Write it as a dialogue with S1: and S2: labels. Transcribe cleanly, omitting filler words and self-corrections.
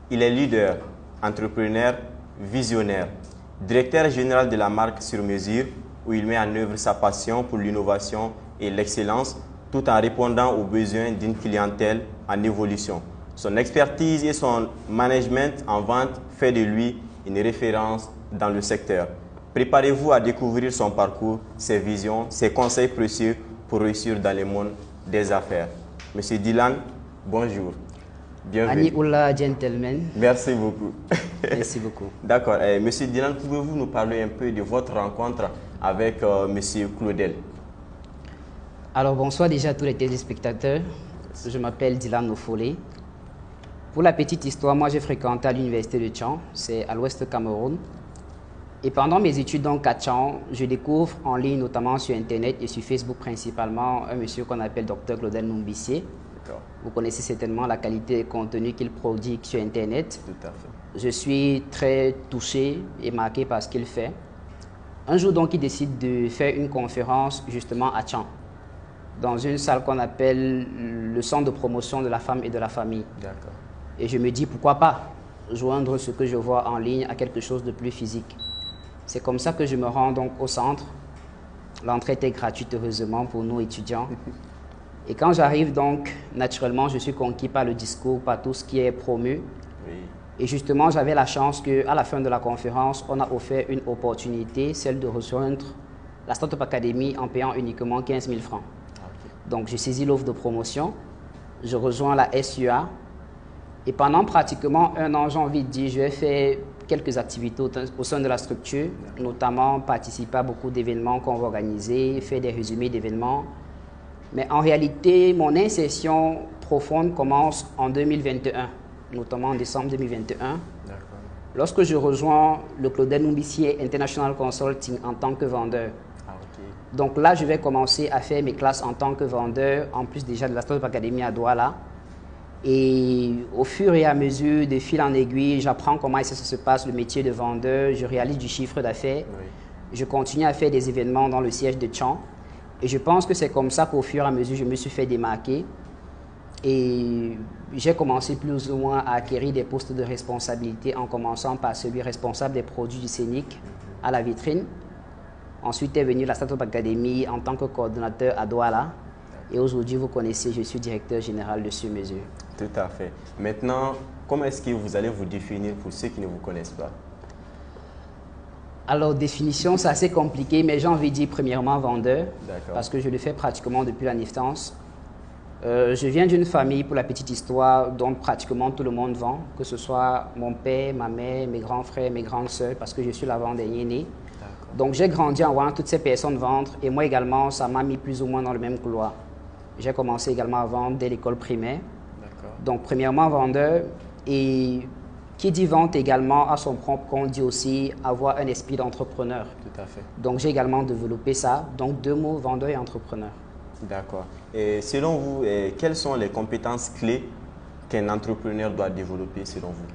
S1: Il est leader, entrepreneur, visionnaire, directeur général de la marque Sur Mesure, où il met en œuvre sa passion pour l'innovation et l'excellence, tout en répondant aux besoins d'une clientèle en évolution. Son expertise et son management en vente fait de lui une référence dans le secteur. Préparez-vous à découvrir son parcours, ses visions, ses conseils précieux pour réussir dans le monde des affaires. Monsieur Dylan, bonjour. Bienvenue.
S2: Ani Oula, gentleman.
S1: Merci beaucoup.
S2: Merci beaucoup.
S1: D'accord. Monsieur Dylan, pouvez-vous nous parler un peu de votre rencontre avec Monsieur Claudel?
S2: Alors, bonsoir déjà à tous les téléspectateurs. Je m'appelle Dylan Nofolé. Pour la petite histoire, moi j'ai fréquenté à l'université de Tchang, c'est à l'ouest du Cameroun. Et pendant mes études donc à Tchang, je découvre en ligne, notamment sur Internet et sur Facebook principalement, un monsieur qu'on appelle Dr Claudel Numbissier. Vous connaissez certainement la qualité de contenu qu'il prodigue sur Internet.
S1: Tout à fait.
S2: Je suis très touché et marqué par ce qu'il fait. Un jour donc, il décide de faire une conférence justement à Tchang, dans une salle qu'on appelle le centre de promotion de la femme et de la famille.
S1: D'accord.
S2: Et je me dis pourquoi pas joindre ce que je vois en ligne à quelque chose de plus physique. C'est comme ça que je me rends donc au centre. L'entrée était gratuite heureusement pour nous étudiants. Et quand j'arrive donc, naturellement, je suis conquis par le discours, par tout ce qui est promu.
S1: Oui.
S2: Et justement, j'avais la chance qu'à la fin de la conférence, on a offert une opportunité, celle de rejoindre la Startup Academy en payant uniquement 15 000 francs.
S1: Okay.
S2: Donc, je saisis l'offre de promotion, je rejoins la SUA. Et pendant pratiquement un an, j'ai envie de dire, je vais faire quelques activités au sein de la structure, notamment participer à beaucoup d'événements qu'on va organiser, faire des résumés d'événements. Mais en réalité, mon insertion profonde commence en 2021, notamment en décembre 2021, lorsque je rejoins le Claudel Numbissier International Consulting en tant que vendeur.
S1: Okay.
S2: Donc là, je vais commencer à faire mes classes en tant que vendeur, en plus déjà de la Startup Academy à Douala. Et au fur et à mesure, de fil en aiguille, j'apprends comment ça se passe, le métier de vendeur, je réalise du chiffre d'affaires.
S1: Oui.
S2: Je continue à faire des événements dans le siège de Tchang. Et je pense que c'est comme ça qu'au fur et à mesure, je me suis fait démarquer. Et j'ai commencé plus ou moins à acquérir des postes de responsabilité en commençant par celui responsable des produits du Scénic à la vitrine. Ensuite est venue la Startup Academy en tant que coordonnateur à Douala. Et aujourd'hui, vous connaissez, je suis directeur général de Sur Mesure.
S1: Tout à fait. Maintenant, comment est-ce que vous allez vous définir pour ceux qui ne vous connaissent pas?
S2: Alors, définition, c'est assez compliqué, mais j'ai envie de dire premièrement vendeur, parce que je le fais pratiquement depuis la naissance. Je viens d'une famille, pour la petite histoire, dont pratiquement tout le monde vend, que ce soit mon père, ma mère, mes grands frères, mes grandes sœurs, parce que je suis l'avant-dernier né. Donc, j'ai grandi en voyant toutes ces personnes vendre, et moi également, ça m'a mis plus ou moins dans le même couloir. J'ai commencé également à vendre dès l'école primaire. Donc, premièrement vendeur, et qui dit vente également à son propre compte dit aussi avoir un esprit d'entrepreneur.
S1: Tout à fait.
S2: Donc, j'ai également développé ça. Donc, deux mots, vendeur et entrepreneur.
S1: D'accord. Et selon vous, quelles sont les compétences clés qu'un entrepreneur doit développer selon vous?